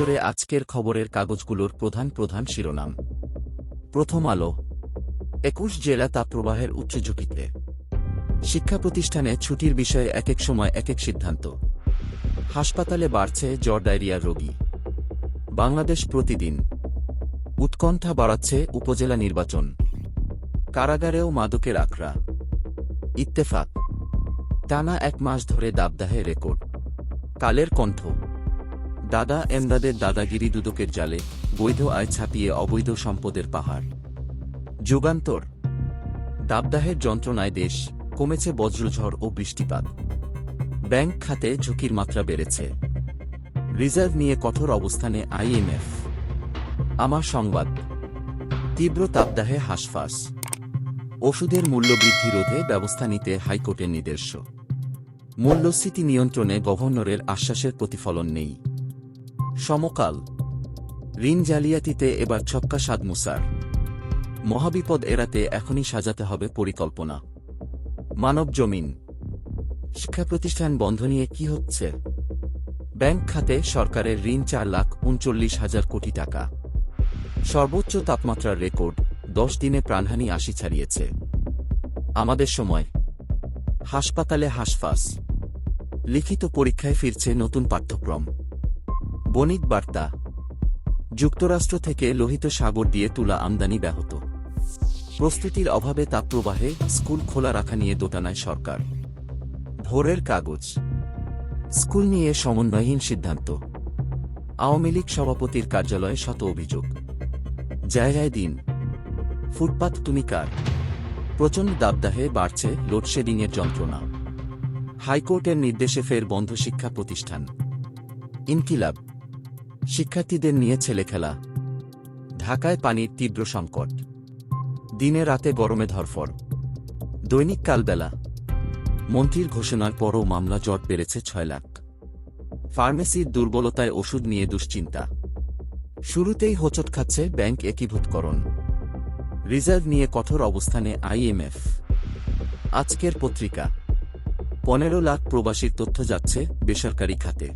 নজরে আজকের খবরের কাগজগুলোর প্রধান শিরোনাম। প্রথম আলো। ২১ জেলা তাপপ্রবাহের উচ্চ ঝুঁকিতে, শিক্ষা প্রতিষ্ঠানে ছুটির বিষয়ে একেক সময় একেক সিদ্ধান্ত। হাসপাতালে বাড়ছে জ্বর ডায়রিয়ার রোগী। বাংলাদেশ প্রতিদিন। উৎকণ্ঠা বাড়াচ্ছে উপজেলা নির্বাচন। কারাগারেও মাদকের আখড়া। ইত্তেফাক। টানা ১ মাস ধরে দাবদাহে রেকর্ড। কালের কণ্ঠ। দাদা এমদাদের দাদাগিরি দুদকের জালে, বৈধ আয় ছাপিয়ে অবৈধ সম্পদের পাহাড়। যুগান্তর। দাবদাহের যন্ত্রণায় দেশ, কমেছে বজ্রঝড় ও বৃষ্টিপাত। ব্যাংক খাতে ঝুঁকির মাত্রা বেড়েছে। রিজার্ভ নিয়ে কঠোর অবস্থানে আইএমএফ। আমার সংবাদ। তীব্র তাপদাহে হাঁসফাঁস। ওষুধের মূল্যবৃদ্ধি রোধে ব্যবস্থা নিতে হাইকোর্টের নির্দেশ। মূল্যস্ফীতি নিয়ন্ত্রণে গভর্নরের আশ্বাসের প্রতিফলন নেই। সমকাল। ঋণ জালিয়াতিতে এবার ছক্কা সাদ মুসার। মহাবিপদ এড়াতে এখনই সাজাতে হবে পরিকল্পনা। মানব জমিন। শিক্ষা প্রতিষ্ঠান বন্ধ নিয়ে কি হচ্ছে? ব্যাংক খাতে সরকারের ঋণ ৪,৩৯,০০০ কোটি টাকা। সর্বোচ্চ তাপমাত্রার রেকর্ড, ১০ দিনে প্রাণহানি ৮০ ছাড়িয়েছে। আমাদের সময়। হাসপাতালে হাঁসফাঁস। লিখিত পরীক্ষায় ফিরছে নতুন পাঠ্যক্রম। বণিক বার্তা। যুক্তরাষ্ট্র থেকে লোহিত সাগর দিয়ে তুলা আমদানি ব্যাহত। প্রস্তুতির অভাবে তাপপ্রবাহে স্কুল খোলা রাখা নিয়ে দোটানায় সরকার। ভোরের কাগজ। স্কুল নিয়ে সমন্বয়হীন সিদ্ধান্ত। আওয়ামী লীগ সভাপতির কার্যালয়ে শত অভিযোগ। জায়গায় দিন। ফুটপাত তুমি কার? প্রচণ্ড দাবদাহে বাড়ছে লোডশেডিংয়ের যন্ত্রণা। হাইকোর্টের নির্দেশে ফের বন্ধ শিক্ষা প্রতিষ্ঠান। ইনকিলাব। শিক্ষার্থীদের নিয়ে ছেলেখেলা। ঢাকায় পানির তীব্র সংকট। দিনে রাতে গরমে ধরফর। দৈনিক কালবেলা। মন্ত্রীর ঘোষণার পরও মামলা জট বেড়েছে ৬ লাখ। ফার্মেসির দুর্বলতায় ওষুধ নিয়ে দুশ্চিন্তা। শুরুতেই হোঁচট খাচ্ছে ব্যাংক একীভূতকরণ। রিজার্ভ নিয়ে কঠোর অবস্থানে আইএমএফ। আজকের পত্রিকা। ১৫ লাখ প্রবাসীর তথ্য যাচ্ছে বেসরকারি খাতে।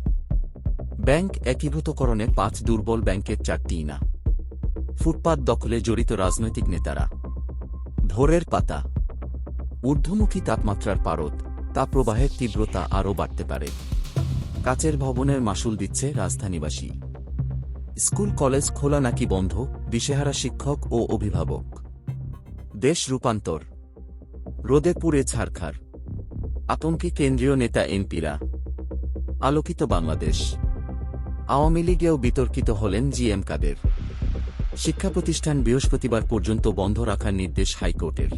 ব্যাংক একীভূতকরণে ৫ দুর্বল ব্যাংকের ৪টিই না। ফুটপাত দখলে জড়িত রাজনৈতিক নেতারা। ভোরের পাতা। ঊর্ধ্বমুখী তাপমাত্রার পারদ, তাপপ্রবাহের তীব্রতা আরও বাড়তে পারে। কাচের ভবনের মাশুল দিচ্ছে রাজধানীবাসী। স্কুল কলেজ খোলা নাকি বন্ধ, দিশেহারা শিক্ষক ও অভিভাবক। দেশ রূপান্তর। রোদে পুড়ে ছারখার। আতঙ্কে কেন্দ্রীয় নেতা এমপিরা। আলোকিত বাংলাদেশ। আওয়ামী লীগেও বিতর্কিত হলেন জিএম কাদের। শিক্ষা প্রতিষ্ঠান বৃহস্পতিবার পর্যন্ত বন্ধ রাখার নির্দেশ হাইকোর্টের।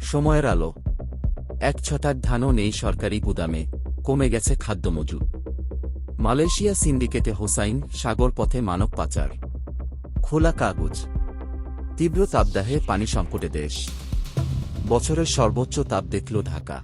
সময়ের আলো। ১ ছটাক ধানও নেই সরকারি গুদামে, কমে গেছে খাদ্য মজুদ। মালয়েশিয়া সিন্ডিকেটে হোসাইন সাগর পথে মানব পাচার। খোলা কাগজ। তীব্র তাপদাহে পানি সংকটে দেশ। বছরের সর্বোচ্চ তাপ দেখল ঢাকা।